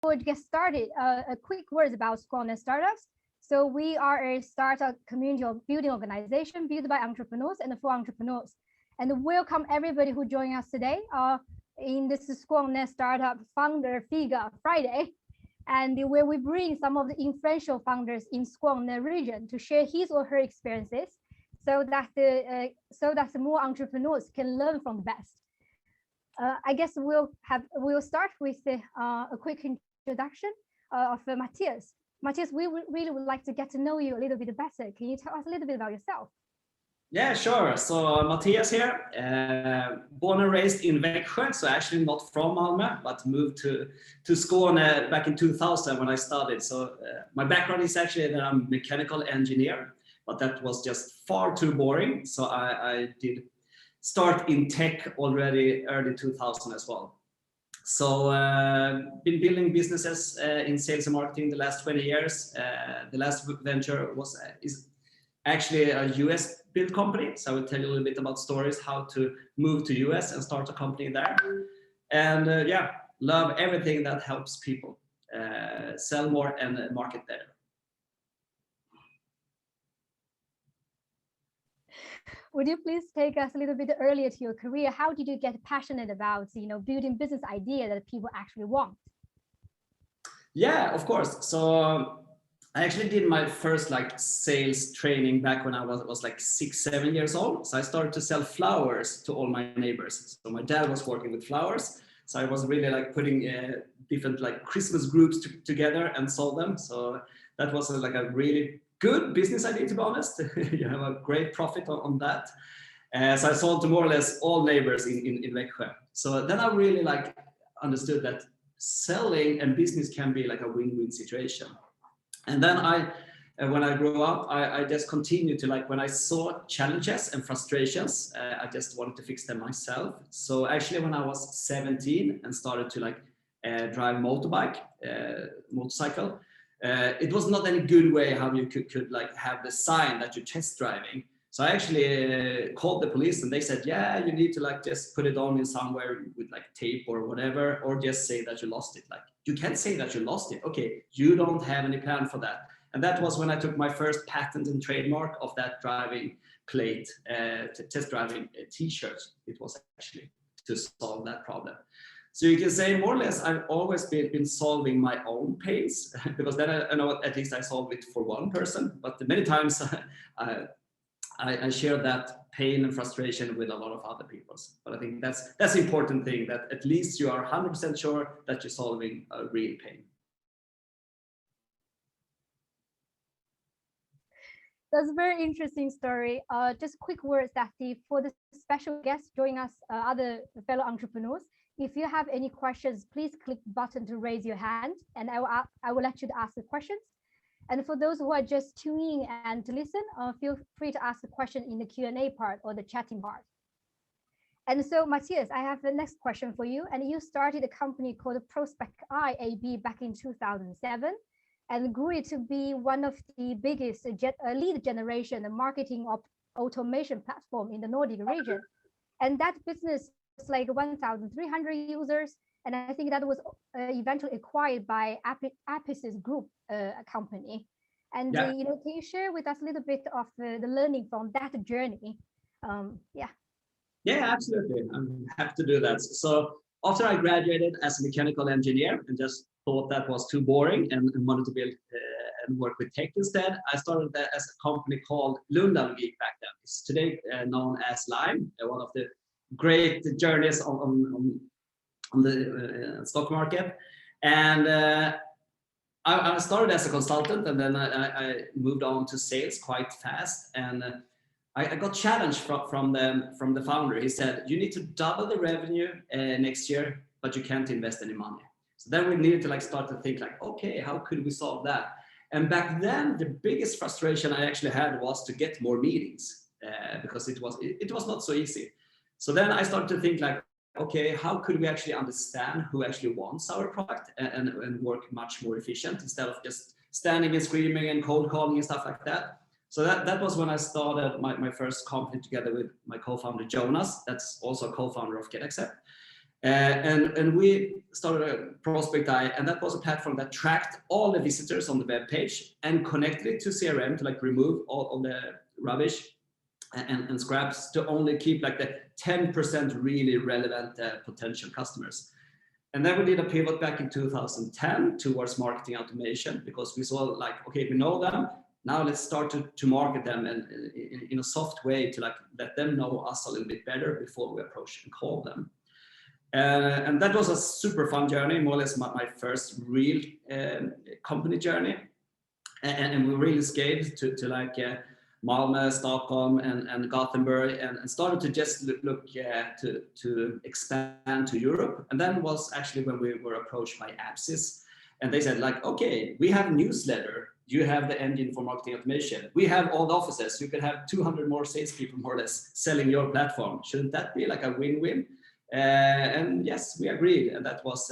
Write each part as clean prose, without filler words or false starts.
we'll get started, a quick word about Squad Startups. So we are a startup community of building organization built by entrepreneurs and for entrepreneurs. And welcome everybody who joined us today in this Squad Startup Founder Figure Friday, and where we bring some of the influential founders in Squad region to share his or her experiences, so that the more entrepreneurs can learn from the best. I guess we'll start with a quick introduction of Mathias. Mathias, we really would like to get to know you a little bit better. Can you tell us a little bit about yourself? Yeah, sure. So Mathias here, born and raised in Växjö, so actually not from Malmö, but moved to Skåne back in 2000 when I started. So my background is actually that I'm a mechanical engineer, but that was just far too boring. So I did start in tech already early 2000 as well. So been building businesses in sales and marketing the last 20 years. The last venture is actually a US built company. So I will tell you a little bit about stories, how to move to US and start a company there. And yeah, love everything that helps people sell more and market better. Would you please take us a little bit earlier to your career? How did you get passionate about, building business idea that people actually want? Yeah, of course. So I actually did my first sales training back when I was like 6-7 years old. So I started to sell flowers to all my neighbors. So my dad was working with flowers. So I was really putting different Christmas groups together and sold them. So that was a really good business idea, to be honest. You have a great profit on that. So I sold to more or less all neighbors in Växjö. So then I really understood that selling and business can be a win-win situation. And then when I grew up, I just continued to when I saw challenges and frustrations, I just wanted to fix them myself. So actually when I was 17 and started to drive motorcycle, it was not any good way how you could have the sign that you're test driving. So I actually called the police and they said, yeah, you need to just put it on in somewhere with tape or whatever, or just say that you lost it. You can't say that you lost it. Okay, you don't have any plan for that. And that was when I took my first patent and trademark of that driving plate, test driving t-shirt. It was actually to solve that problem. So you can say more or less I've always been solving my own pains, because then I know at least I solve it for one person, but many times I share that pain and frustration with a lot of other people. But I think that's the important thing, that at least you are 100% sure that you're solving a real pain. That's a very interesting story. Just quick words that for the special guests joining us, other fellow entrepreneurs, if you have any questions, please click the button to raise your hand, and I will let you ask the questions. And for those who are just tuning in and to listen, feel free to ask the question in the Q&A part or the chatting part. And so, Mathias, I have the next question for you. And you started a company called Prospect I AB back in 2007, and grew it to be one of the biggest lead generation and marketing automation platform in the Nordic region. And that business was 1,300 users. And I think that was eventually acquired by Apis Group company. And yeah. Can you share with us a little bit of the learning from that journey? Yeah, absolutely. I'm happy to do that. So after I graduated as a mechanical engineer and just thought that was too boring and wanted to build and work with tech instead, I started that as a company called Logik back then. It's today known as Lime, one of the great journeys on the stock market. And I started as a consultant, and then I moved on to sales quite fast. And I got challenged from the founder. He said, you need to double the revenue next year, but you can't invest any money. So then we needed to start to think okay, how could we solve that? And back then, the biggest frustration I actually had was to get more meetings because it was not so easy. So then I started to think okay, how could we actually understand who actually wants our product and work much more efficient instead of just standing and screaming and cold calling and stuff like that. So that was when I started my first company together with my co-founder Jonas. That's also a co-founder of GetAccept. And we started a Prospect Eye, and that was a platform that tracked all the visitors on the web page and connected it to CRM to like remove all the rubbish and scraps to only keep like the 10% really relevant potential customers. And then we did a pivot back in 2010 towards marketing automation, because we saw like, okay, we know them, now let's start to market them and in a soft way to like let them know us a little bit better before we approach and call them. And that was a super fun journey, more or less my first real company journey. And we really scaled to like Malmö, Stockholm, and Gothenburg, and started to just look to expand to Europe. And then was actually when we were approached by Apsys, and they said like, okay, we have a newsletter, you have the engine for marketing automation, we have all the offices, you can have 200 more salespeople more or less selling your platform. Shouldn't that be like a win-win? And yes, we agreed, and that was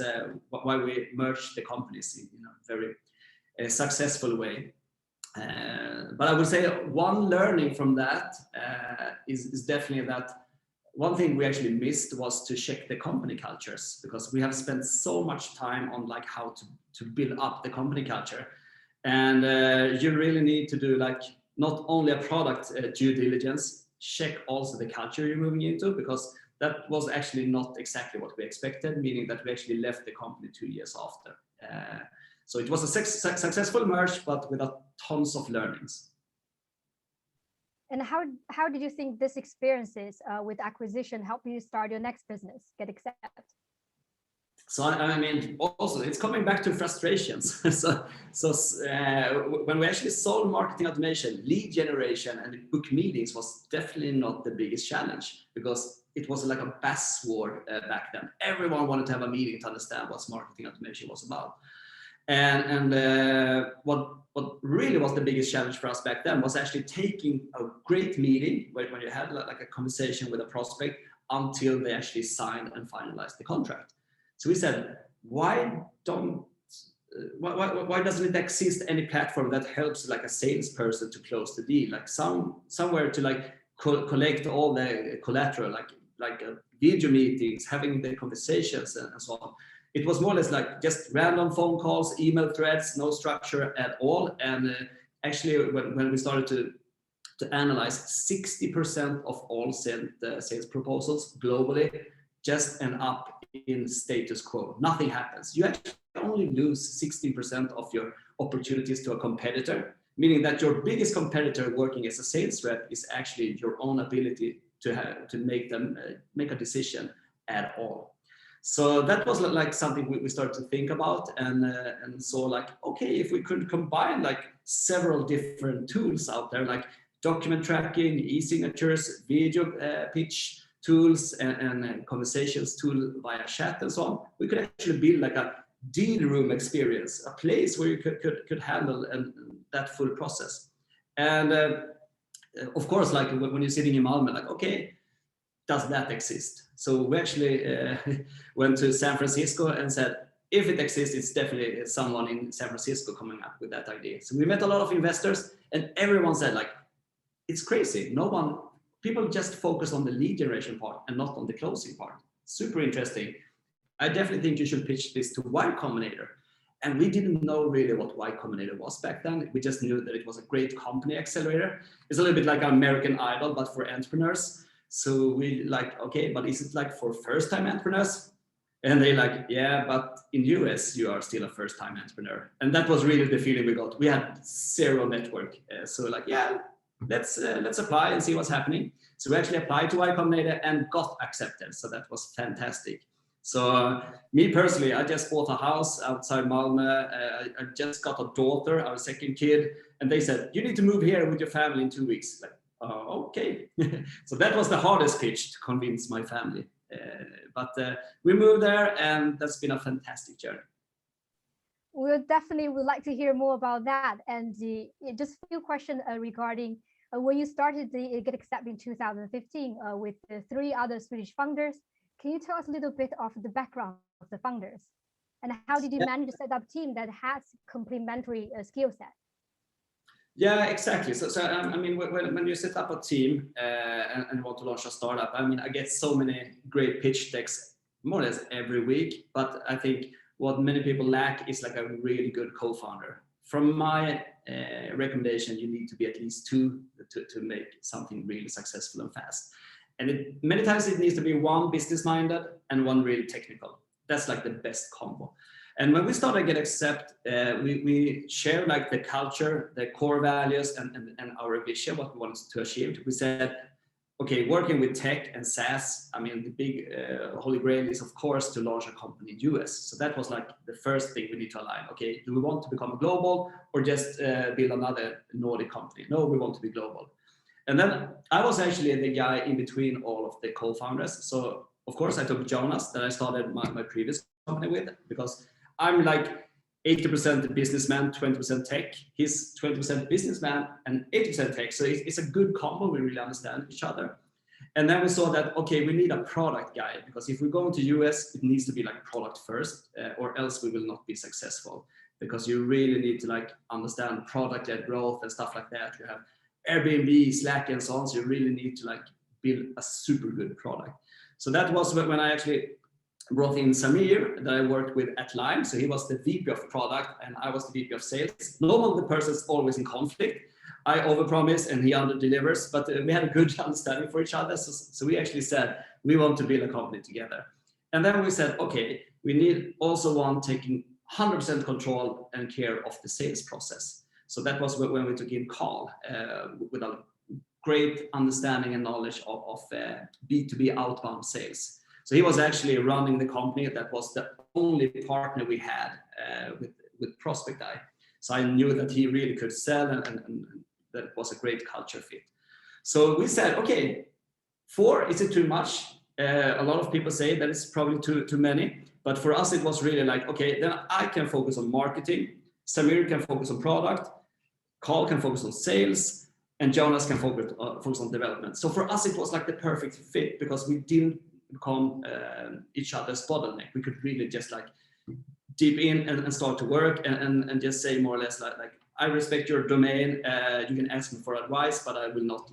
why we merged the companies in a very successful way. But I would say one learning from that is definitely that one thing we actually missed was to check the company cultures, because we have spent so much time on like how to build up the company culture. And you really need to do like not only a product due diligence, check also the culture you're moving into, because that was actually not exactly what we expected, meaning that we actually left the company 2 years after. So it was a successful merge, but with tons of learnings. And how did you think this experiences with acquisition help you start your next business, GetAccept? So I mean, also it's coming back to frustrations. so when we actually sold marketing automation, lead generation and book meetings was definitely not the biggest challenge, because it was like a buzzword back then. Everyone wanted to have a meeting to understand what marketing automation was about. And what really was the biggest challenge for us back then was actually taking a great meeting when you had like a conversation with a prospect until they actually signed and finalized the contract. So we said, why doesn't it exist any platform that helps like a salesperson to close the deal, like somewhere to like collect all the collateral, like video meetings, having the conversations and so on. It was more or less like just random phone calls, email threads, no structure at all. And actually, when we started to analyze, 60% of all sent sales proposals globally just end up in status quo. Nothing happens. You actually only lose 16% of your opportunities to a competitor, meaning that your biggest competitor working as a sales rep is actually your own ability to make a decision at all. So that was like something we started to think about, and so like, okay, if we could combine like several different tools out there, like document tracking, eSignatures, video pitch tools, and conversations tool via chat and so on, we could actually build like a deal room experience, a place where you could handle that full process. And of course, like when you're sitting in Malmö, like, okay, does that exist? So we actually went to San Francisco and said, if it exists, it's definitely someone in San Francisco coming up with that idea. So we met a lot of investors, and everyone said like, it's crazy. People just focus on the lead generation part and not on the closing part. Super interesting. I definitely think you should pitch this to Y Combinator. And we didn't know really what Y Combinator was back then. We just knew that it was a great company accelerator. It's a little bit like American Idol, but for entrepreneurs. So we like, okay, but is it like for first-time entrepreneurs? And they like, yeah, but in US, you are still a first-time entrepreneur. And that was really the feeling we got. We had zero network. So like, yeah, let's apply and see what's happening. So we actually applied to Y Combinator and got accepted. So that was fantastic. So me personally, I just bought a house outside Malmö. I just got a daughter, our second kid. And they said, you need to move here with your family in 2 weeks. Like, okay. So that was the hardest pitch to convince my family. But we moved there, and that's been a fantastic journey. We definitely would like to hear more about that. And just a few questions regarding when you started the GetAccept in 2015 with the 3 other Swedish founders. Can you tell us a little bit of the background of the founders? And how did you manage to set up a team that has complementary skill set? Yeah, exactly. So I mean, when you set up a team and want to launch a startup, I mean, I get so many great pitch decks more or less every week. But I think what many people lack is like a really good co-founder. From my recommendation, you need to be at least two to make something really successful and fast. And many times it needs to be one business-minded and one really technical. That's like the best combo. And when we started GetAccept, we share like the culture, the core values, and our vision, what we wanted to achieve. We said, okay, working with tech and SaaS, I mean, the big holy grail is, of course, to launch a company in US. So that was like the first thing we need to align. Okay, do we want to become global or just build another Nordic company? No, we want to be global. And then I was actually the guy in between all of the co-founders. So, of course, I took Jonas that I started my previous company with, because I'm like 80% businessman, 20% tech. He's 20% businessman and 80% tech. So it's a good combo. We really understand each other. And then we saw that, okay, we need a product guy, because if we go into US, it needs to be like product first, or else we will not be successful, because you really need to like understand product-led growth and stuff like that. You have Airbnb, Slack, and so on. So you really need to like build a super good product. So that was when I actually brought in Samir that I worked with at Lime. So he was the VP of product and I was the VP of sales. Normally the person's always in conflict. I overpromise and he underdelivers, but we had a good understanding for each other. So we actually said, we want to build a company together. And then we said, okay, we need also one taking 100% control and care of the sales process. So that was when we took in Carl with a great understanding and knowledge of B2B outbound sales. So he was actually running the company. That was the only partner we had with Prospect Eye. So I knew that he really could sell and that was a great culture fit. So we said, okay, 4, is it too much? A lot of people say that it's probably too many. But for us, it was really like, okay, then I can focus on marketing. Samir can focus on product. Carl can focus on sales. And Jonas can focus on development. So for us, it was like the perfect fit, because we didn't become each other's bottleneck. We could really just like deep in and start to work and just say more or less like I respect your domain. You can ask me for advice, but I will not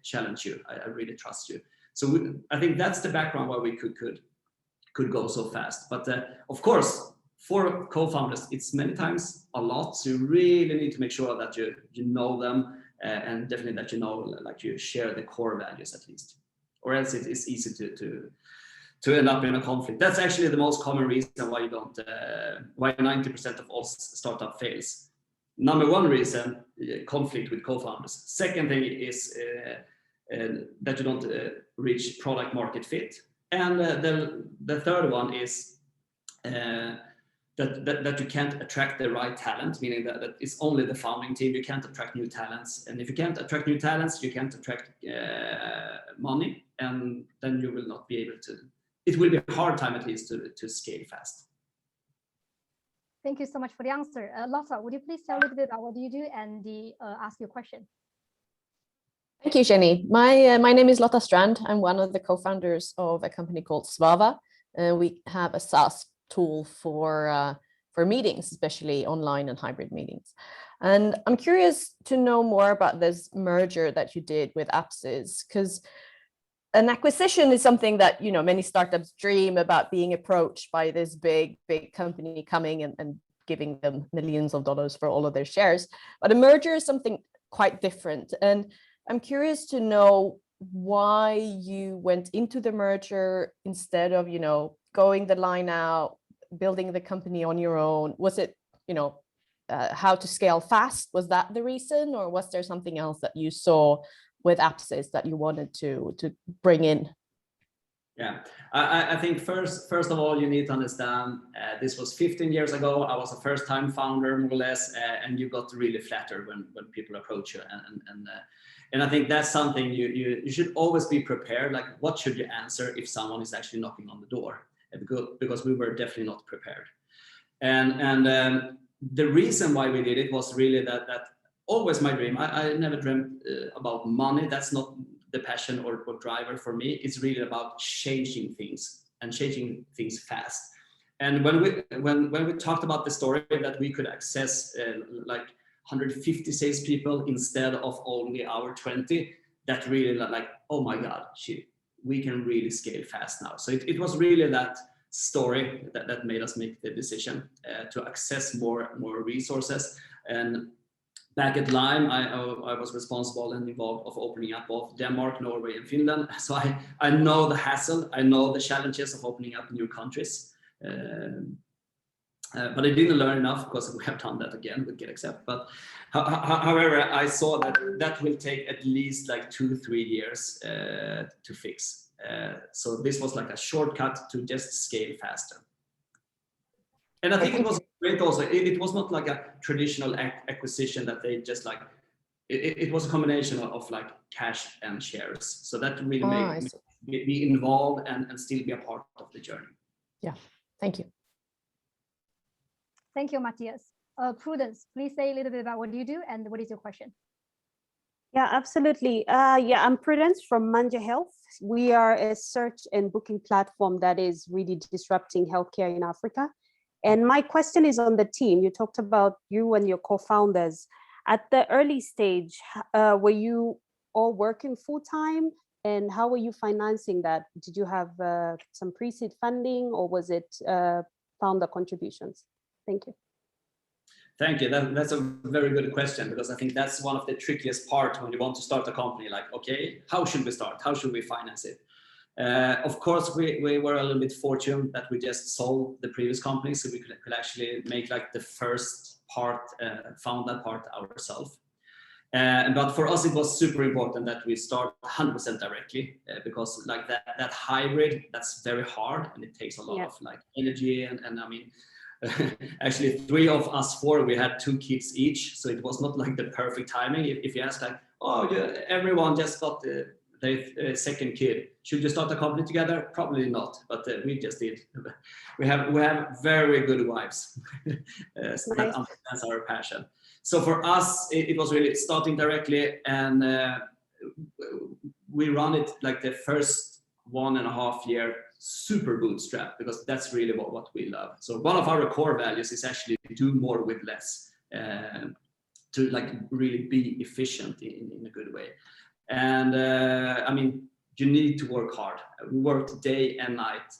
challenge you. I really trust you. So I think that's the background why we could go so fast. But of course, for co-founders, it's many times a lot. So you really need to make sure that you know them and definitely that you know, like you share the core values at least, or else it is easy to end up in a conflict. That's actually the most common reason why you don't, why 90% of all startup fails. Number one reason, conflict with co-founders. Second thing is that you don't reach product market fit. And the third one is that you can't attract the right talent, meaning that it's only the founding team. You can't attract new talents. And if you can't attract new talents, you can't attract money. And then you will not be able to, it will be a hard time at least to scale fast. Thank you so much for the answer. Lotta, would you please tell a little bit about what you do and ask your question? Thank you, Jenny. My name is Lotta Strand. I'm one of the co-founders of a company called Svava. We have a SaaS tool for meetings, especially online and hybrid meetings. And I'm curious to know more about this merger that you did with Apsys, because an acquisition is something that, you know, many startups dream about, being approached by this big company coming and giving them millions of dollars for all of their shares. But a merger is something quite different. And I'm curious to know why you went into the merger instead of, you know, going the line out, building the company on your own. Was it, you know, how to scale fast? Was that the reason, or was there something else that you saw with Apsys that you wanted to bring in? Yeah, I think first of all, you need to understand this was 15 years ago. I was a first-time founder, more or less, and you got really flattered when people approach you. And I think that's something you should always be prepared. Like, what should you answer if someone is actually knocking on the door? Because we were definitely not prepared. And the reason why we did it was really that always my dream. I never dreamt about money. That's not the passion or driver for me. It's really about changing things and changing things fast. And when we talked about the story that we could access like 150 salespeople instead of only our 20, that really like, oh my God, we can really scale fast now. So it was really that story that made us make the decision to access more resources. And back at Lime, I was responsible and involved of opening up both Denmark, Norway, and Finland. So I know the hassle, I know the challenges of opening up new countries. But I didn't learn enough because we have done that again with GetAccept. But however, I saw that will take at least like 2-3 years to fix. So this was like a shortcut to just scale faster. And I think it was great also. It was not like a traditional acquisition that they just like, it was a combination of like cash and shares. So that really made me be involved and still be a part of the journey. Yeah, thank you. Thank you, Mathias. Prudence, please say a little bit about what you do and what is your question? Yeah, absolutely. Yeah, I'm Prudence from Manja Health. We are a search and booking platform that is really disrupting healthcare in Africa. And my question is on the team. You talked about you and your co-founders. At the early stage, were you all working full-time? And how were you financing that? Did you have some pre-seed funding, or was it founder contributions? Thank you. Thank you. That's a very good question, because I think that's one of the trickiest parts when you want to start a company. Like, okay, how should we start? How should we finance it? Of course, we were a little bit fortunate that we just sold the previous company, so we could actually make like the first part, found that part ourselves. But for us, it was super important that we start 100% directly, because like that hybrid, that's very hard, and it takes a lot of like energy and I mean, actually 3 of us 4, we had 2 kids each, so it was not like the perfect timing. If you ask like, oh yeah, everyone just got their second kid, should you start a company together? Probably not, but we just did. We have very good wives. So that's our passion. So for us, it was really starting directly, and we run it like the first 1.5 year super bootstrap, because that's really what we love. So one of our core values is actually do more with less, to like really be efficient in a good way. And I mean, you need to work hard. We worked day and night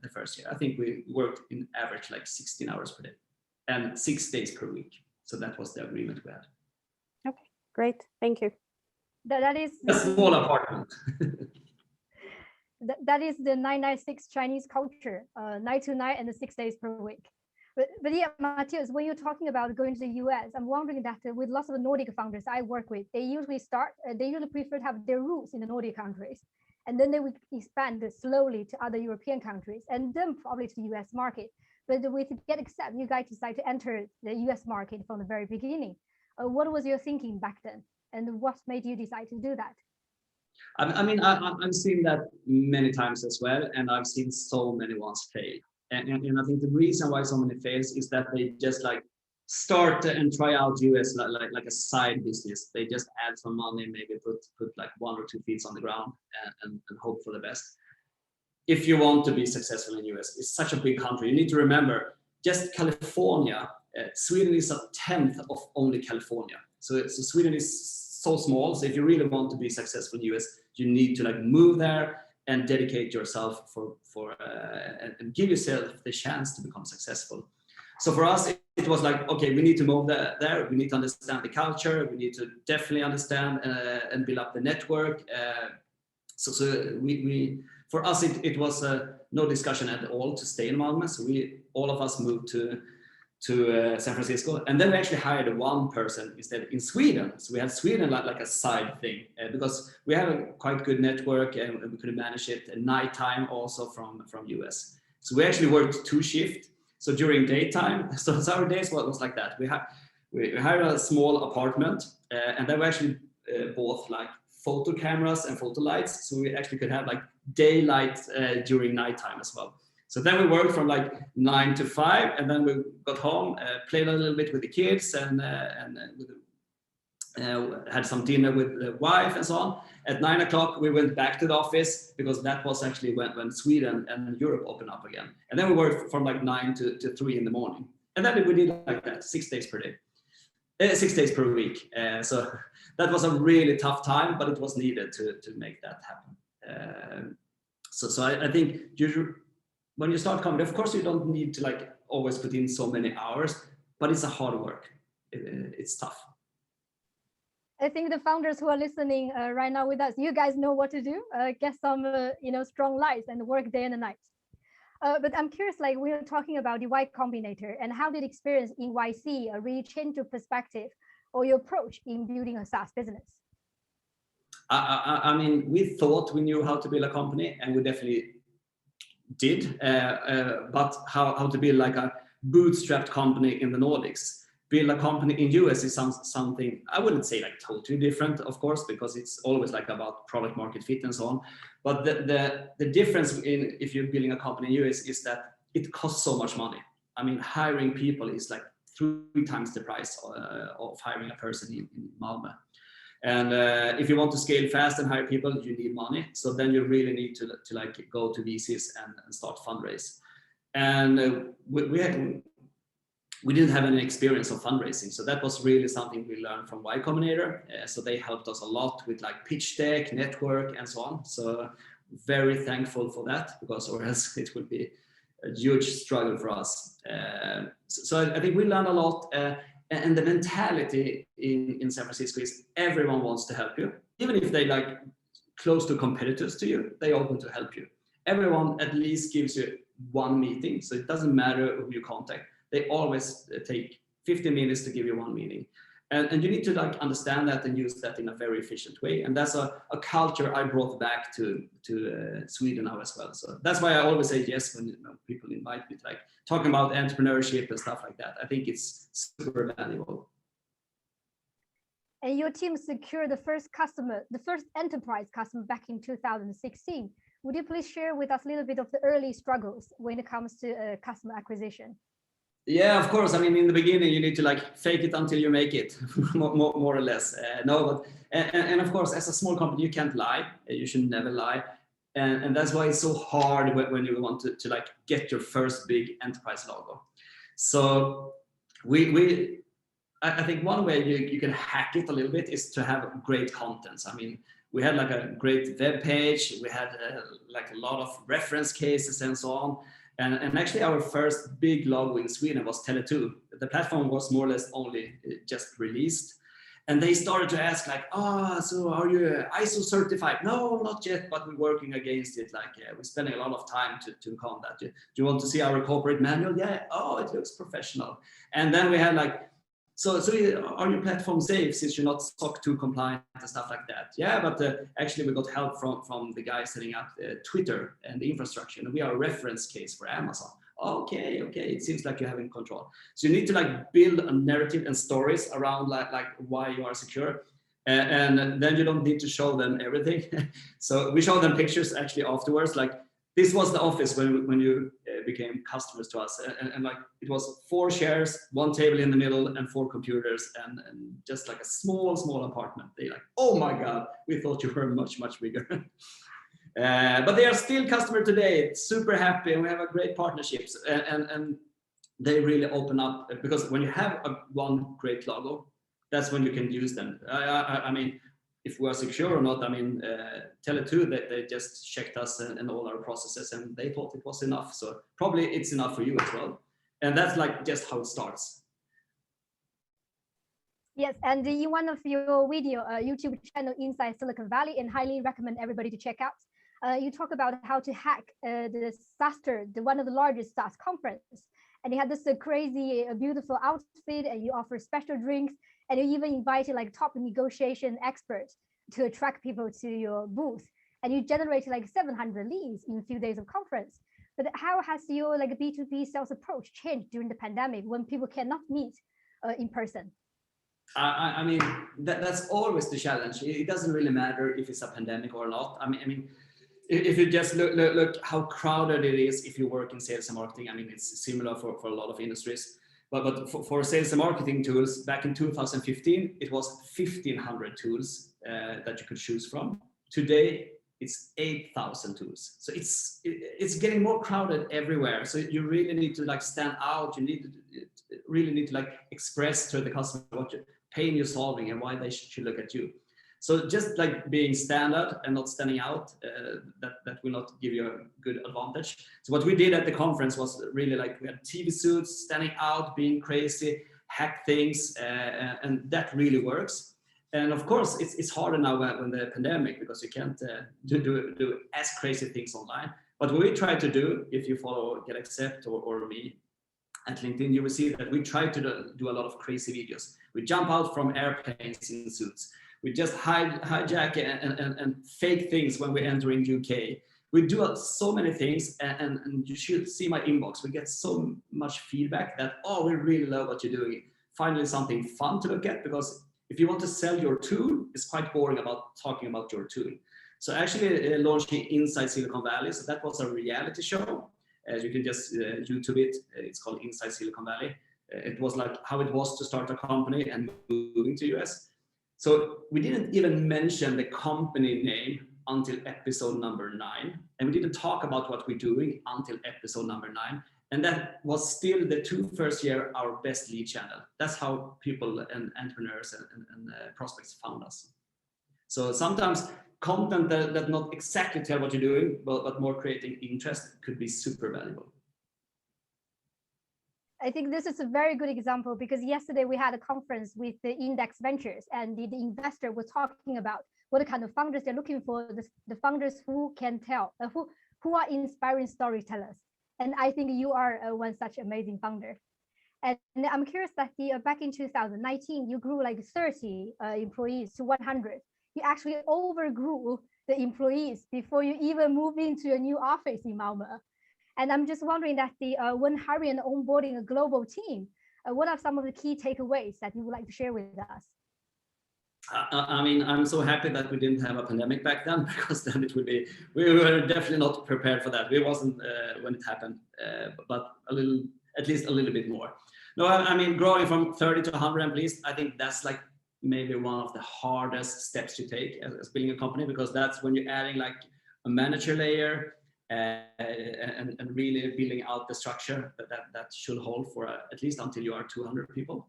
the first year. I think we worked in average like 16 hours per day and 6 days per week. So that was the agreement we had. Okay, great. Thank you. That is a small apartment. That is the 996 Chinese culture, 9 to 9 and the 6 days per week. But yeah, Mathias, when you're talking about going to the US, I'm wondering that with lots of Nordic founders I work with, they usually prefer to have their roots in the Nordic countries, and then they will expand slowly to other European countries, and then probably to the US market. But with GetAccept, you guys decided to enter the US market from the very beginning. What was your thinking back then, and what made you decide to do that? I mean, I've seen that many times as well, and I've seen so many ones fail. And I think the reason why so many fails is that they just like start and try out US like a side business. They just add some money, maybe put like 1 or 2 feet on the ground and hope for the best. If you want to be successful in US, it's such a big country. You need to remember, just California, Sweden is 1/10 of only California. So Sweden is so small. So if you really want to be successful in US, you need to like move there and dedicate yourself and give yourself the chance to become successful. So for us, it was like, okay, we need to move there. We need to understand the culture. We need to definitely understand and build up the network. So for us, it was no discussion at all to stay in Malmö. So all of us moved to San Francisco, and then we actually hired 1 person instead in Sweden. So we had Sweden like a side thing, because we have a quite good network and we could manage it at nighttime also from US. So we actually worked 2 shifts. So during daytime, so our days was like that. We hired a small apartment, and then we actually bought like photo cameras and photo lights. So we actually could have like daylight during nighttime as well. So then we worked from like 9 to 5, and then we got home, played a little bit with the kids, and had some dinner with the wife and so on. At 9 o'clock, we went back to the office, because that was actually when Sweden and Europe opened up again. And then we worked from like 9 to 3 in the morning. And then we did like that 6 days per day, 6 days per week. So that was a really tough time, but it was needed to make that happen. So I think when you start company, of course you don't need to like always put in so many hours, but it's a hard work. It's tough. I think the founders who are listening right now with us, you guys know what to do. Get some strong lights and work day and night. But I'm curious, like we were talking about the Y Combinator, and how did experience in YC really change your perspective or your approach in building a SaaS business? I mean, we thought we knew how to build a company, and we definitely did, but how to build like a bootstrapped company in the Nordics. Build a company in US is something I wouldn't say like totally different, of course, because it's always like about product market fit and so on. But the difference in if you're building a company in US is that it costs so much money. I mean, hiring people is like 3 times the price of hiring a person in Malmö. And if you want to scale fast and hire people, you need money. So then you really need to like go to VCs and start fundraise. And we didn't have any experience of fundraising. So that was really something we learned from Y Combinator. So they helped us a lot with like pitch deck, network, and so on. So very thankful for that, because or else it would be a huge struggle for us. So I think we learned a lot. And the mentality in San Francisco is everyone wants to help you. Even if they like close to competitors to you, they're open to help you. Everyone at least gives you 1 meeting. So it doesn't matter who you contact. They always take 15 minutes to give you 1 meeting. And you need to like understand that and use that in a very efficient way. And that's a culture I brought back to Sweden now as well. So that's why I always say yes when people invite me to like talking about entrepreneurship and stuff like that. I think it's super valuable. And your team secured the first enterprise customer back in 2016. Would you please share with us a little bit of the early struggles when it comes to customer acquisition? Yeah, of course. I mean, in the beginning, you need to like fake it until you make it, more or less. And of course, as a small company, you can't lie. You should never lie. And that's why it's so hard when you want to like get your first big enterprise logo. So I think one way you can hack it a little bit is to have great contents. I mean, we had like a great web page. We had like a lot of reference cases and so on. And actually our first big logo in Sweden was Tele2. The platform was more or less only just released. And they started to ask like, so are you ISO certified? No, not yet, but we're working against it. Like we're spending a lot of time to come that. Do you want to see our corporate manual? Yeah, it looks professional. And then we had like, so are your platform safe since you're not SOC 2 compliant and stuff like that? Yeah, but actually we got help from the guys setting up Twitter and the infrastructure, and we are a reference case for Amazon. Okay, it seems like you're having control. So you need to like build a narrative and stories around like why you are secure, and then you don't need to show them everything. So we show them pictures actually afterwards, like this was the office when you became customers to us, and like it was 4 chairs, 1 table in the middle, and 4 computers, and just like a small apartment. They like, oh my god, we thought you were much bigger. But they are still customer today, super happy, and we have a great partnerships, and they really open up, because when you have one great logo, that's when you can use them. I mean, if we are secure or not, I mean, Tele2, they just checked us and all our processes, and they thought it was enough. So probably it's enough for you as well. And that's like just how it starts. Yes, and in one of your video YouTube channel Inside Silicon Valley, and highly recommend everybody to check out, you talk about how to hack the SaaSter, one of the largest SaaS conference. And you had this crazy, beautiful outfit, and you offer special drinks, and you even invited like top negotiation experts to attract people to your booth. And you generated like 700 leads in a few days of conference. But how has your like B2B sales approach changed during the pandemic when people cannot meet in person? I mean, that's always the challenge. It doesn't really matter if it's a pandemic or not. I mean, if you just look how crowded it is if you work in sales and marketing. I mean, it's similar for a lot of industries. But for sales and marketing tools, back in 2015, it was 1,500 tools that you could choose from. Today, it's 8,000 tools. So it's getting more crowded everywhere. So you really need to like stand out. You really need to like express to the customer what pain you're solving and why they should look at you. So just like being standard and not standing out, that will not give you a good advantage. So what we did at the conference was really like we had TV suits, standing out, being crazy, hack things, and that really works. And of course, it's harder now when the pandemic, because you can't do as crazy things online. But what we try to do, if you follow GetAccept or me at LinkedIn, you will see that we try to do a lot of crazy videos. We jump out from airplanes in suits. We just hijack and fake things when we enter in UK. We do so many things, and you should see my inbox. We get so much feedback that, oh, we really love what you're doing. Finally, something fun to look at, because if you want to sell your tool, it's quite boring about talking about your tool. So actually launching Inside Silicon Valley, so that was a reality show. You can just YouTube it. It's called Inside Silicon Valley. It was like how it was to start a company and moving to US. So we didn't even mention the company name until episode number 9. And we didn't talk about what we're doing until episode number 9. And that was still the 2 first year our best lead channel. That's how people and entrepreneurs and prospects found us. So sometimes content that not exactly tell what you're doing, but more creating interest could be super valuable. I think this is a very good example, because yesterday we had a conference with the Index Ventures, and the investor was talking about what kind of founders they're looking for, the founders who can tell, who are inspiring storytellers. And I think you are one such amazing founder. And I'm curious that back in 2019, you grew like 30 employees to 100. You actually overgrew the employees before you even moved into a new office in Malmö. And I'm just wondering that when hiring and onboarding a global team, what are some of the key takeaways that you would like to share with us? I mean, I'm so happy that we didn't have a pandemic back then, because then it would be, we were definitely not prepared for that. We wasn't when it happened, but at least a little bit more. No, I mean, growing from 30 to 100 employees, I think that's like maybe one of the hardest steps to take as building a company, because that's when you're adding like a manager layer, and really building out the structure that should hold for at least until you are 200 people.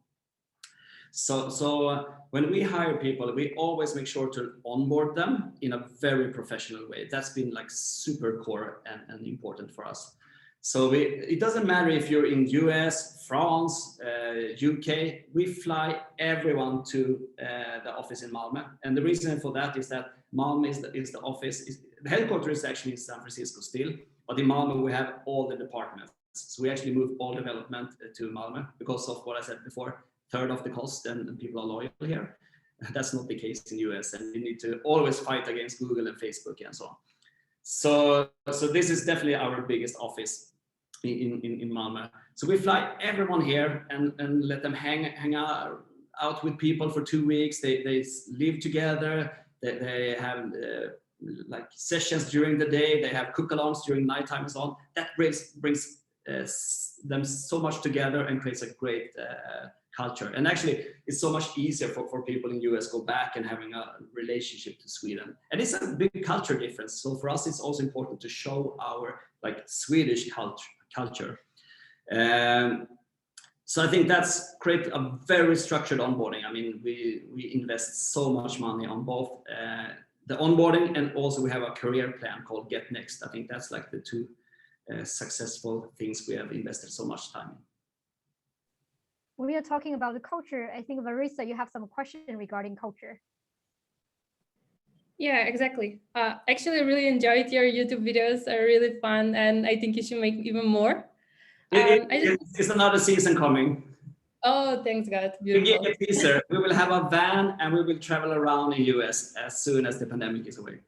So when we hire people, we always make sure to onboard them in a very professional way. That's been like super core and important for us. So it doesn't matter if you're in US, France, UK, we fly everyone to the office in Malmö. And the reason for that is that Malmö is the office. The headquarters is actually in San Francisco still, but in Malmö we have all the departments. So we actually moved all development to Malmö because of what I said before, third of the cost, and people are loyal here. That's not the case in US, and you need to always fight against Google and Facebook and so on. So this is definitely our biggest office in Malmö. So we fly everyone here and let them hang out with people for 2 weeks. They live together. They have like sessions during the day. They have cook-alongs during nighttime and so on. That brings them so much together and creates a great culture. And actually, it's so much easier for people in US go back and having a relationship to Sweden. And it's a big culture difference. So for us, it's also important to show our like Swedish culture. So I think that's create a very structured onboarding. I mean, we invest so much money on both the onboarding, and also we have a career plan called Get Next. I think that's like the 2 successful things we have invested so much time in. When we are talking about the culture, I think, Marissa, you have some question regarding culture. Yeah, exactly. Actually, I really enjoyed your YouTube videos. Are really fun, and I think you should make even more. It's another season coming. Oh, thanks God. Beautiful. We get a teaser. We will have a van and we will travel around the US as soon as the pandemic is away.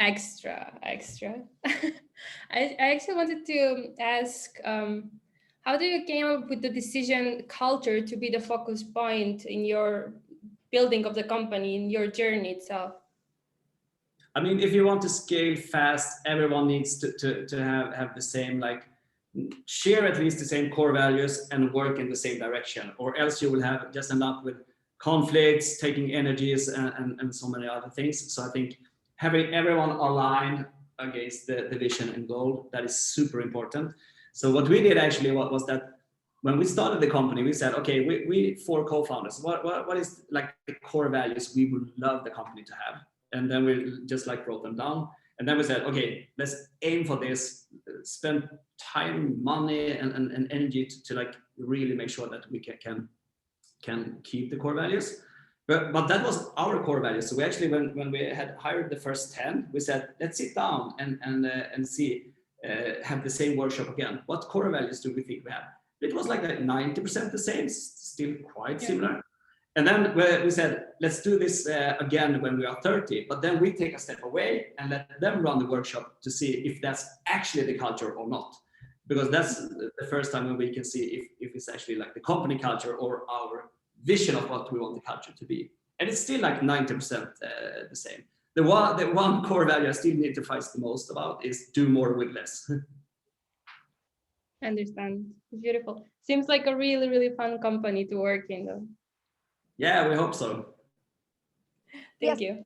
Extra. I actually wanted to ask, how do you came up with the decision culture to be the focus point in your building of the company, in your journey itself? I mean, if you want to scale fast, everyone needs to have the same, like, share at least the same core values and work in the same direction, or else you will have just end up with conflicts, taking energies and so many other things. So I think having everyone aligned against the vision and goal, that is super important. So what we did actually was that when we started the company, we said, okay, we 4 co-founders, what is like the core values we would love the company to have? And then we just like wrote them down. And then we said, okay, let's aim for this, spend time, money, and energy to like really make sure that we can keep the core values. But that was our core values. So we actually, when we had hired the first 10, we said, let's sit down and see, have the same workshop again. What core values do we think we have? It was like 90% the same, still quite similar. And then we said, let's do this again when we are 30, but then we take a step away and let them run the workshop to see if that's actually the culture or not. Because that's the first time when we can see if it's actually like the company culture or our vision of what we want the culture to be. And it's still like 90% the same. The one core value I still need to fight the most about is do more with less. I understand. Beautiful. Seems like a really, really fun company to work in, though. Yeah, we hope so. Thank you.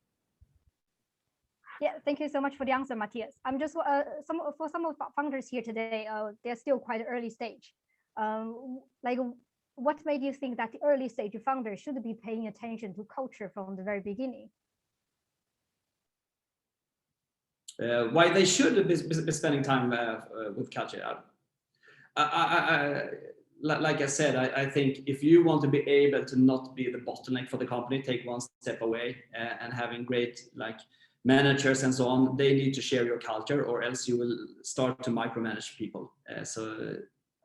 Yeah, thank you so much for the answer, Mathias. I'm just some of the founders here today. They're still quite early stage. Like, what made you think that the early stage founders should be paying attention to culture from the very beginning? Why they should be spending time with culture? Like I said, I think if you want to be able to not be the bottleneck for the company, take one step away and having great like managers and so on, they need to share your culture, or else you will start to micromanage people. So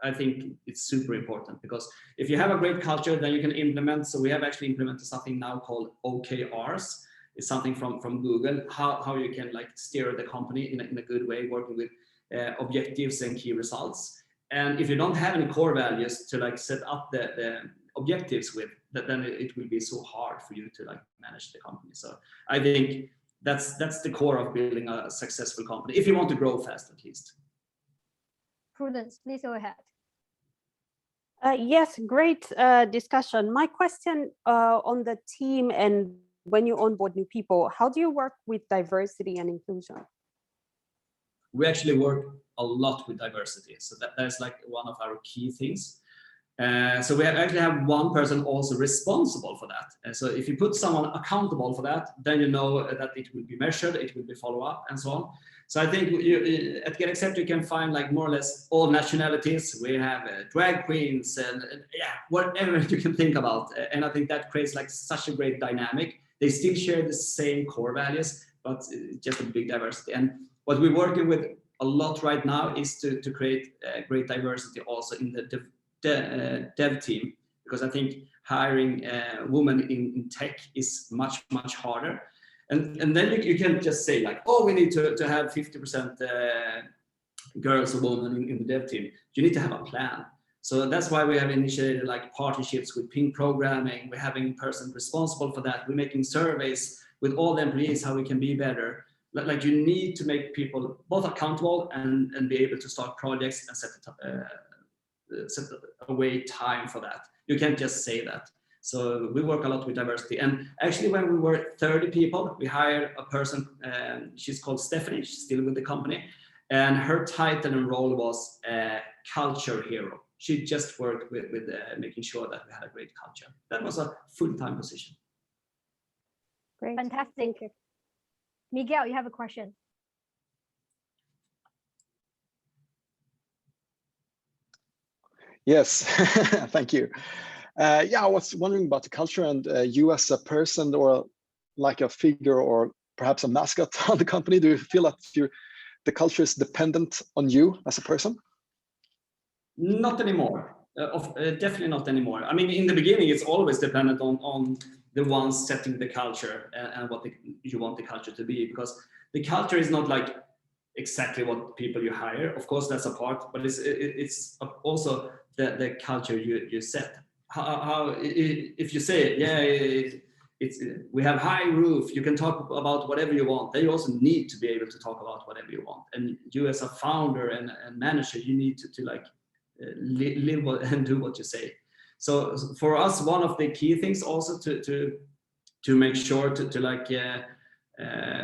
I think it's super important, because if you have a great culture, then you can implement. So we have actually implemented something now called OKRs. It's something from Google, how you can like steer the company in a good way, working with objectives and key results. And if you don't have any core values to like set up the objectives with, then it will be so hard for you to like manage the company. So I think that's the core of building a successful company, if you want to grow fast at least. Prudence, please go ahead. Yes, great discussion. My question on the team, and when you onboard new people, how do you work with diversity and inclusion? We actually work a lot with diversity. So that's like one of our key things. So we actually have one person also responsible for that. And so if you put someone accountable for that, then you know that it will be measured, it will be follow up and so on. So I think at GetAccept you can find like more or less all nationalities. We have drag queens and yeah, whatever you can think about. And I think that creates like such a great dynamic. They still share the same core values, but just a big diversity. And what we're working with a lot right now is to create great diversity also in the dev team, because I think hiring women in tech is much harder. And then you can just say like, oh, we need to have 50% girls or women in the dev team. You need to have a plan. So that's why we have initiated like partnerships with Ping Programming. We're having a person responsible for that. We're making surveys with all the employees how we can be better. Like you need to make people both accountable and be able to start projects and set away time for that. You can't just say that. So we work a lot with diversity. And actually when we were 30 people, we hired a person, she's called Stephanie, she's still with the company. And her title and role was culture hero. She just worked with making sure that we had a great culture. That was a full-time position. Great. Fantastic. Miguel, you have a question. Yes, thank you. Yeah, I was wondering about the culture, and you as a person or like a figure or perhaps a mascot on the company, do you feel that the culture is dependent on you as a person? Not anymore. Definitely not anymore. I mean, in the beginning, it's always dependent on the ones setting the culture and what you want the culture to be, because the culture is not like exactly what people you hire. Of course, that's a part, but it's also the culture you set. How if you say, yeah, we have high roof, you can talk about whatever you want. Then you also need to be able to talk about whatever you want. And you as a founder and manager, you need to like live and do what you say. So for us, one of the key things also to make sure to like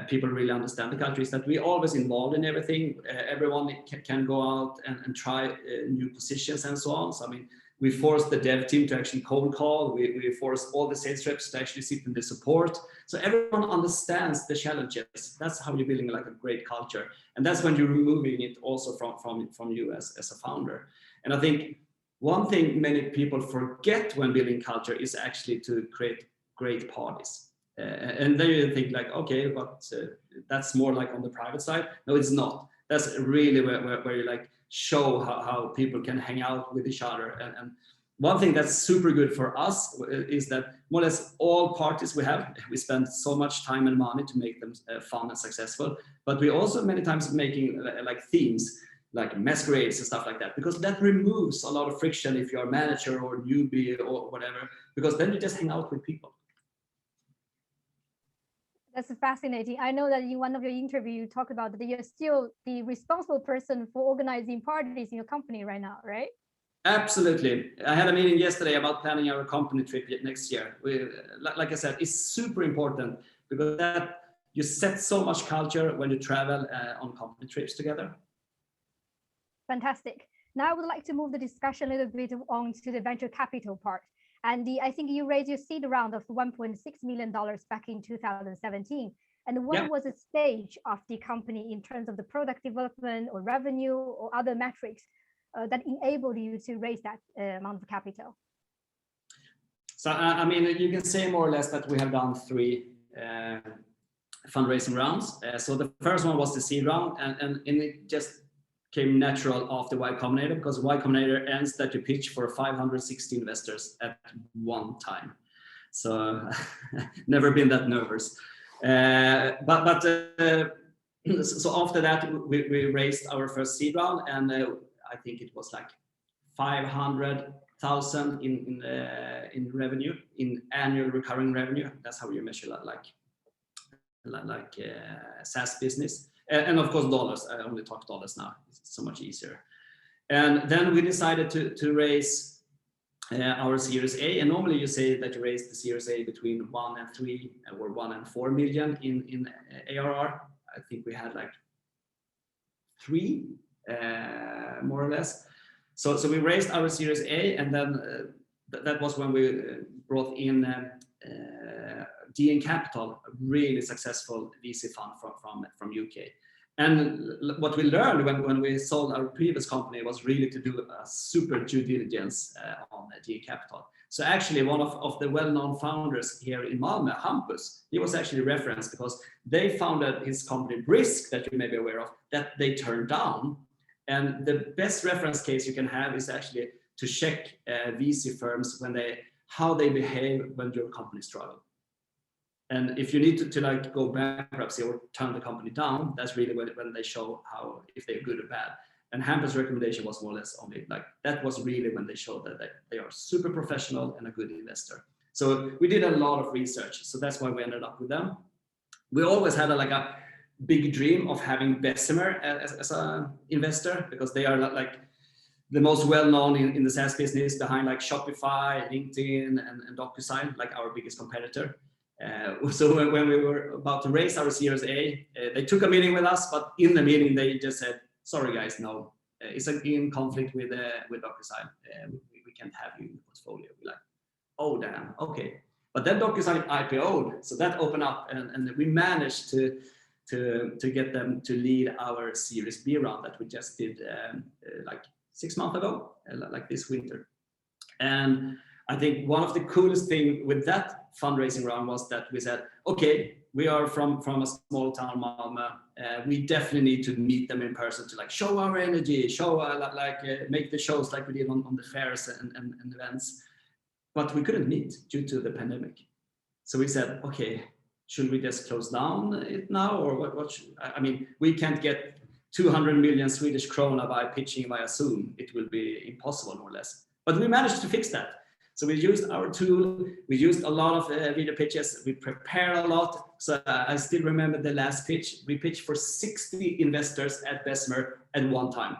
people really understand the culture is that we always involved in everything. Everyone can go out and try new positions and so on. So I mean, We force the dev team to actually cold call. We force all the sales reps to actually sit in the support. So everyone understands the challenges. That's how you're building like a great culture. And that's when you're removing it also from you as a founder. And I think one thing many people forget when building culture is actually to create great parties. And then you think like, okay, but that's more like on the private side. No, it's not. That's really where you like show how people can hang out with each other. And one thing that's super good for us is that more or less all parties we spend so much time and money to make them fun and successful. But we also many times making like themes, like masquerades and stuff like that, because that removes a lot of friction if you're a manager or newbie or whatever, because then you just hang out with people. That's fascinating. I know that in one of your interviews, you talked about that you're still the responsible person for organizing parties in your company right now, right? Absolutely. I had a meeting yesterday about planning our company trip next year. Like I said, it's super important because that you set so much culture when you travel on company trips together. Fantastic. Now I would like to move the discussion a little bit on to the venture capital part. And I think you raised your seed round of $1.6 million back in 2017. And what was the stage of the company in terms of the product development or revenue or other metrics that enabled you to raise that amount of capital? So, I mean, you can say more or less that we have done 3 fundraising rounds. So the first one was the seed round, and it just came natural after Y Combinator, because Y Combinator ends that you pitch for 560 investors at one time. So never been that nervous. So after that, we raised our first seed round, and I think it was like 500,000 in revenue, in annual recurring revenue. That's how you measure that, like SaaS business. And of course dollars. I only talk dollars now. It's so much easier. And then we decided to raise our Series A. And normally you say that you raise the Series A between 1 and 3 or 1 and 4 million in ARR. I think we had like 3, more or less. So we raised our Series A, and then that was when we brought in DN Capital, a really successful VC fund from UK. And what we learned when we sold our previous company was really to do a super due diligence on DN Capital. So actually one of the well-known founders here in Malmö, Hampus, he was actually referenced because they founded his company Brisk, that you may be aware of, that they turned down. And the best reference case you can have is actually to check VC firms how they behave when your company struggles. And if you need to like go bankruptcy or turn the company down, that's really when they show how, if they're good or bad. And Hampus' recommendation was more or less only like, that was really when they showed that they are super professional and a good investor. So we did a lot of research. So that's why we ended up with them. We always had a big dream of having Bessemer as an investor, because they are like the most well-known in the SaaS business, behind like Shopify, LinkedIn, and DocuSign, like our biggest competitor. So when we were about to raise our Series A, they took a meeting with us, but in the meeting they just said, "Sorry guys, no, it's in conflict with DocuSign. We can't have you in the portfolio." We're like, "Oh damn, okay." But then DocuSign IPO'd, so that opened up, and we managed to get them to lead our Series B round that we just did like 6 months ago, like this winter. And I think one of the coolest thing with that fundraising round was that we said, okay, we are from a small town, Malmö. We definitely need to meet them in person to like show our energy, show make the shows like we did on the fairs and events. But we couldn't meet due to the pandemic. So we said, okay, should we just close down it now, or what I mean, we can't get 200 million Swedish krona by pitching via Zoom. It will be impossible, more or less. But we managed to fix that. So we used our tool, we used a lot of video pitches, we prepared a lot. So I still remember the last pitch. We pitched for 60 investors at Bessemer at one time.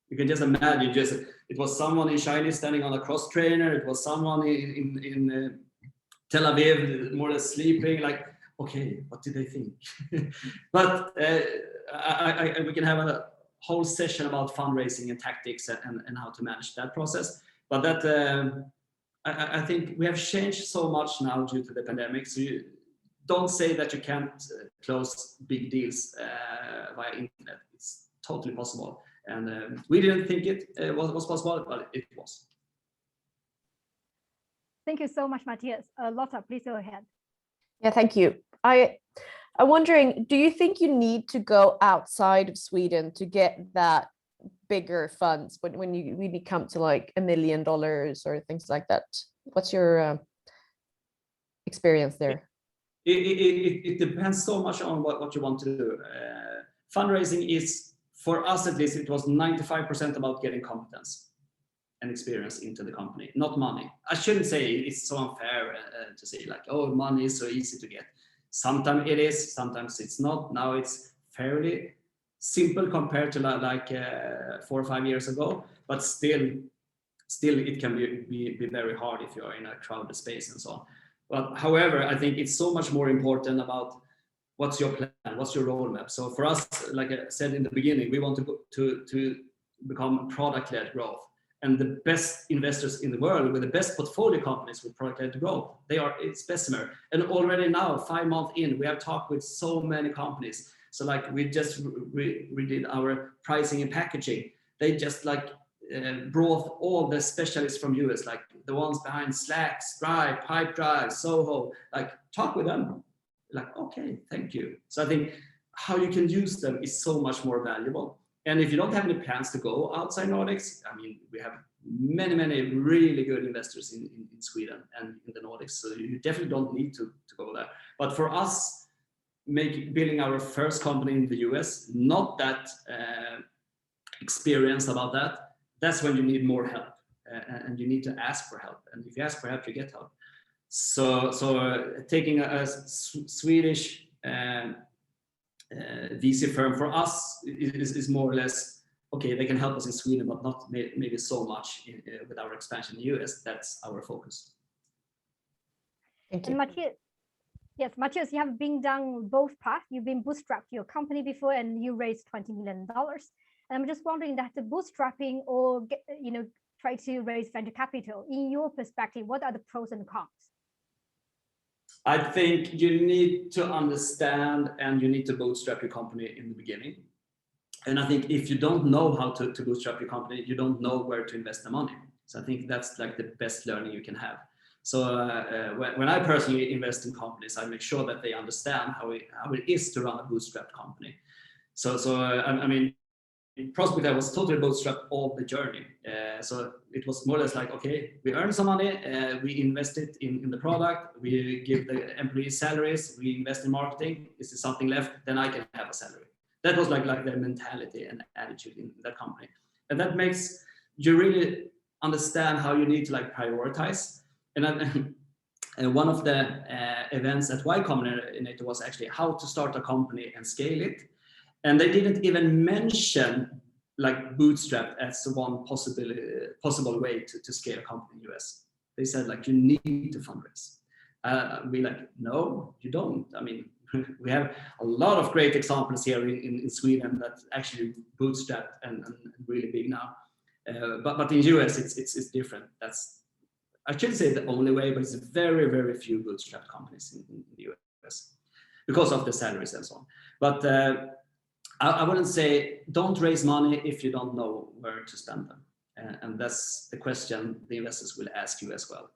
You can just imagine, it was someone in China standing on a cross trainer, it was someone in Tel Aviv more or less sleeping, like, okay, what did they think? But we can have a whole session about fundraising and tactics and how to manage that process. But that I think we have changed so much now due to the pandemic. So you don't say that you can't close big deals via internet. It's totally possible. And we didn't think it was possible, but it was. Thank you so much, Mathias. Lotta, please go ahead. Yeah, thank you. I'm wondering, do you think you need to go outside of Sweden to get that bigger funds when you really come to like $1 million or things like that? What's your experience there? It depends so much on what you want to do. Fundraising is, for us at least, it was 95% about getting competence and experience into the company, not money. I shouldn't say it's so unfair to say like, oh, money is so easy to get. Sometimes it is, sometimes it's not. Now it's fairly simple compared to like 4 or 5 years ago, but still it can be very hard if you're in a crowded space and so on. But however, I think it's so much more important about what's your plan, what's your roadmap. So for us, like I said in the beginning, we want to become product-led growth. And the best investors in the world with the best portfolio companies with product-led growth, it's Bessemer. And already now, 5 months in, we have talked with so many companies. So like we just redid our pricing and packaging. They just like brought all the specialists from US, like the ones behind Slack, Stripe, Pipedrive, Soho, like talk with them. Like, okay, thank you. So I think how you can use them is so much more valuable. And if you don't have any plans to go outside Nordics, I mean, we have many really good investors in Sweden and in the Nordics. So you definitely don't need to go there. But for us, building our first company in the US, not that experienced about that, that's when you need more help. And you need to ask for help. And if you ask for help, you get help. So taking a Swedish VC firm for us is more or less, okay, they can help us in Sweden, but not maybe so much with our expansion in the US. That's our focus. Thank you. And Mathias, yes, Mathias, you have been down both paths. You've been bootstrapped your company before and you raised $20 million. And I'm just wondering that the bootstrapping or, try to raise venture capital, in your perspective, what are the pros and cons? I think you need to understand and you need to bootstrap your company in the beginning. And I think if you don't know how to bootstrap your company, you don't know where to invest the money. So I think that's like the best learning you can have. So when I personally invest in companies, I make sure that they understand how it is to run a bootstrapped company. So I mean, Prospect, I was totally bootstrapped all the journey. So it was more or less like, okay, we earn some money, we invest it in the product, we give the employees salaries, we invest in marketing. Is there something left? Then I can have a salary. That was like their mentality and attitude in that company. And that makes you really understand how you need to like prioritize. And one of the events at Y Combinator was actually how to start a company and scale it. And they didn't even mention like bootstrap as one possible way to scale a company in the US. They said like you need to fundraise. We like, no, you don't. I mean, we have a lot of great examples here in Sweden that actually bootstrapped and really big now. But in US it's different. That's, I shouldn't say the only way, but it's very few bootstrapped companies in the US because of the salaries and so on. But I wouldn't say don't raise money if you don't know where to spend them. And that's the question the investors will ask you as well.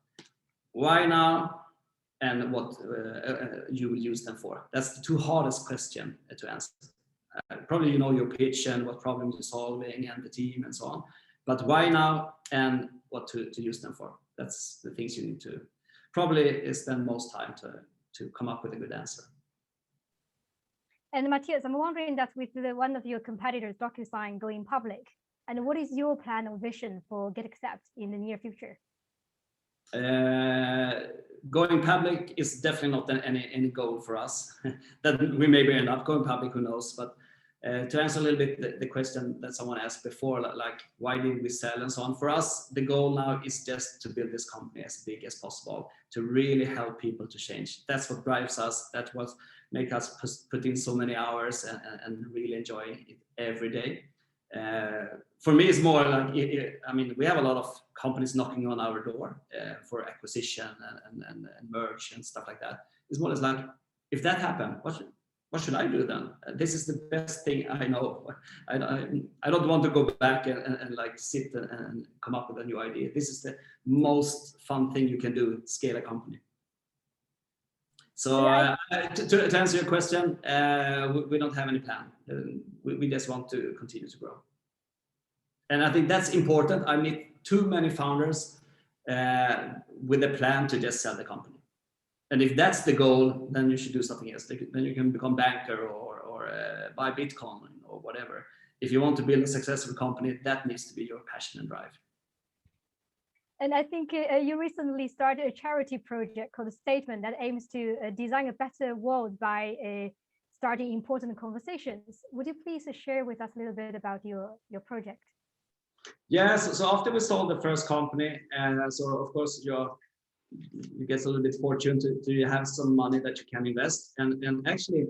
Why now? And what you will use them for. That's the two hardest question to answer. Probably you know your pitch and what problems you're solving and the team and so on. But why now and what to use them for? That's the things you need to probably spend most time to come up with a good answer. And Mathias, I'm wondering that with one of your competitors, DocuSign, going public, and what is your plan or vision for GetAccept in the near future? Going public is definitely not any goal for us. That we maybe end up going public, who knows? But to answer a little bit the question that someone asked before, like why did we sell and so on, for us the goal now is just to build this company as big as possible, to really help people to change. That's what drives us. That's what makes us put in so many hours and really enjoy it every day. For me, it's more like, I mean, we have a lot of companies knocking on our door for acquisition and merge and stuff like that. It's more like, if that happened, what should I do then? This is the best thing I know. I don't want to go back and like sit and come up with a new idea. This is the most fun thing you can do, scale a company. So to answer your question, we don't have any plan. We just want to continue to grow. And I think that's important. I meet too many founders with a plan to just sell the company. And if that's the goal, then you should do something else. Then you can become banker or buy Bitcoin or whatever. If you want to build a successful company, that needs to be your passion and drive. And I think you recently started a charity project called Statement that aims to design a better world by starting important conversations. Would you please share with us a little bit about your project? Yes. So after we sold the first company, and so of course you get a little bit fortune to have some money that you can invest. And actually,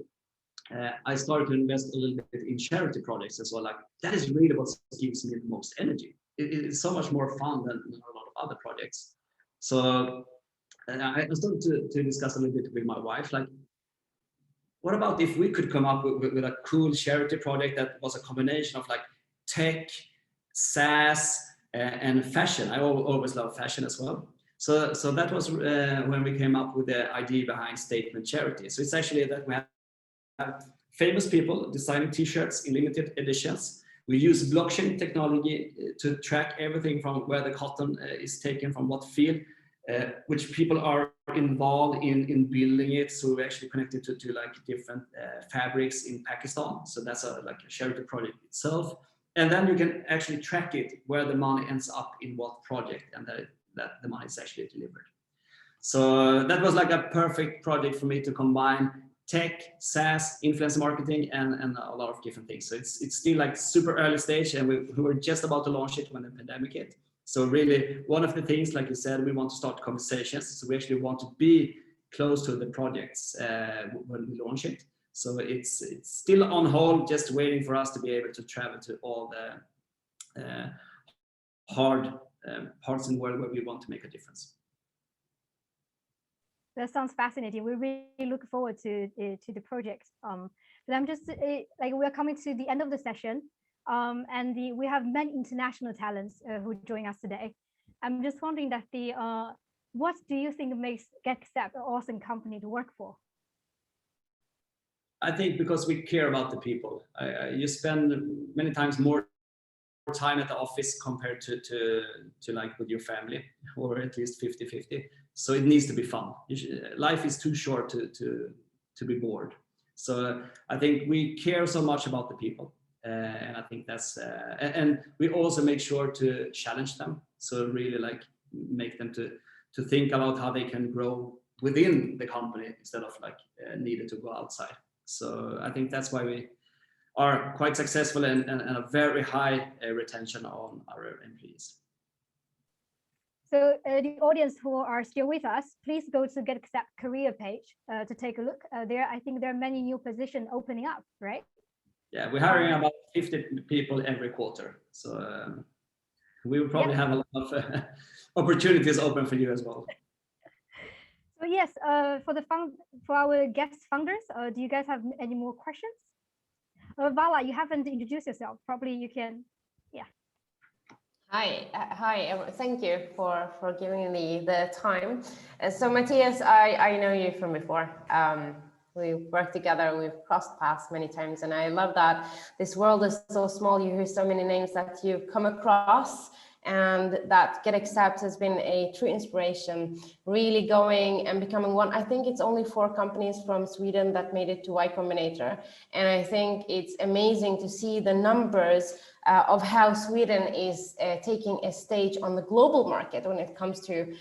I started to invest a little bit in charity projects as well. Like, that is really what gives me the most energy. It's so much more fun than a lot of other projects. So I started to discuss a little bit with my wife, like, what about if we could come up with a cool charity project that was a combination of like tech, SaaS, and fashion. I always love fashion as well. So that was when we came up with the idea behind Statement Charity. So it's actually that we have famous people designing t-shirts in limited editions. We use blockchain technology to track everything from where the cotton is taken, from what field, which people are involved in building it. So we actually connected to like different fabrics in Pakistan. So that's like a charity project itself. And then you can actually track it, where the money ends up in what project, and that the money is actually delivered. So that was like a perfect project for me to combine tech, SaaS, influencer marketing, and a lot of different things. So it's still like super early stage, and we were just about to launch it when the pandemic hit. So really, one of the things, like you said, we want to start conversations. So we actually want to be close to the projects when we launch it. So it's still on hold, just waiting for us to be able to travel to all the hard parts in the world where we want to make a difference. That sounds fascinating. We really look forward to the project. But I'm just like, we are coming to the end of the session, and we have many international talents who join us today. I'm just wondering that what do you think makes GetAccept an awesome company to work for? I think because we care about the people. You spend many times more time at the office compared to like with your family, or at least 50-50. So it needs to be fun. Life is too short to be bored. So I think we care so much about the people, and I think that's and we also make sure to challenge them. So really like make them to think about how they can grow within the company instead of like needed to go outside. So I think that's why we are quite successful and a very high retention on our employees. So the audience who are still with us, please go to GetAccept career page to take a look. I think there are many new positions opening up, right? Yeah, we're hiring about 50 people every quarter. So we will probably have a lot of opportunities open for you as well. So yes, for our guest founders, do you guys have any more questions? Vala, you haven't introduced yourself. Probably you can, yeah. Hi. Thank you for giving me the time. So Mathias, I know you from before. We've worked together, we've crossed paths many times, and I love that this world is so small. You hear so many names that you've come across, and that GetAccept has been a true inspiration, really going and becoming one. I think it's only 4 companies from Sweden that made it to Y Combinator, and I think it's amazing to see the numbers of how Sweden is taking a stage on the global market when it comes to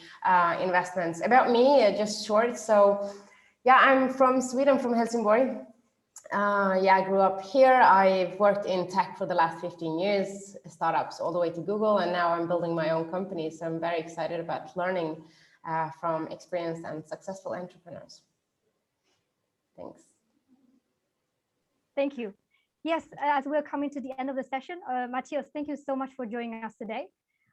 investments. About me, just short. So yeah, I'm from Sweden, from Helsingborg. I grew up here. I've worked in tech for the last 15 years, startups all the way to Google, and now I'm building my own company. So I'm very excited about learning from experienced and successful entrepreneurs. Thanks. Thank you. Yes, as we're coming to the end of the session, Mathias, thank you so much for joining us today.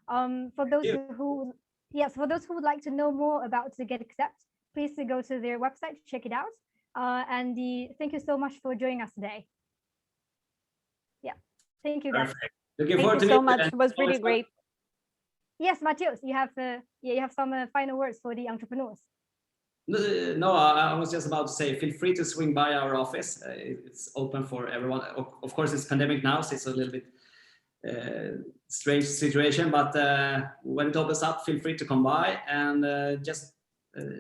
For those who would like to know more about the GetAccept, please go to their website, check it out. Thank you so much for joining us today. Yeah, thank you guys. Perfect. Looking Thank forward you to so meet much. you. It was really great. Yes, Mathias, you have some final words for the entrepreneurs. No, I was just about to say, feel free to swing by our office. It's open for everyone. Of course, it's pandemic now, so it's a little bit strange situation, but when it opens up, feel free to come by and just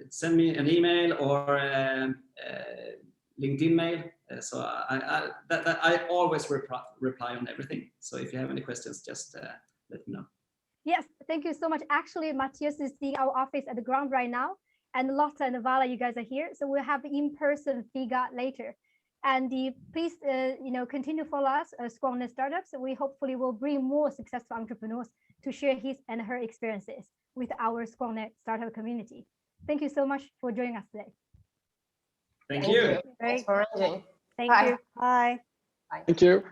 send me an email or LinkedIn mail. So I always reply on everything. So if you have any questions, just let me know. Yes, thank you so much. Actually, Mathias is seeing our office at the ground right now, and Lotta and Vala, you guys are here. So we'll have the in-person FIGA later. And please, continue to follow us, SquareNet Startups. We hopefully will bring more successful entrepreneurs to share his and her experiences with our SquareNet Startup community. Thank you so much for joining us today. Thank you. Thanks for arranging. Thank Bye. you. Bye. Thank you.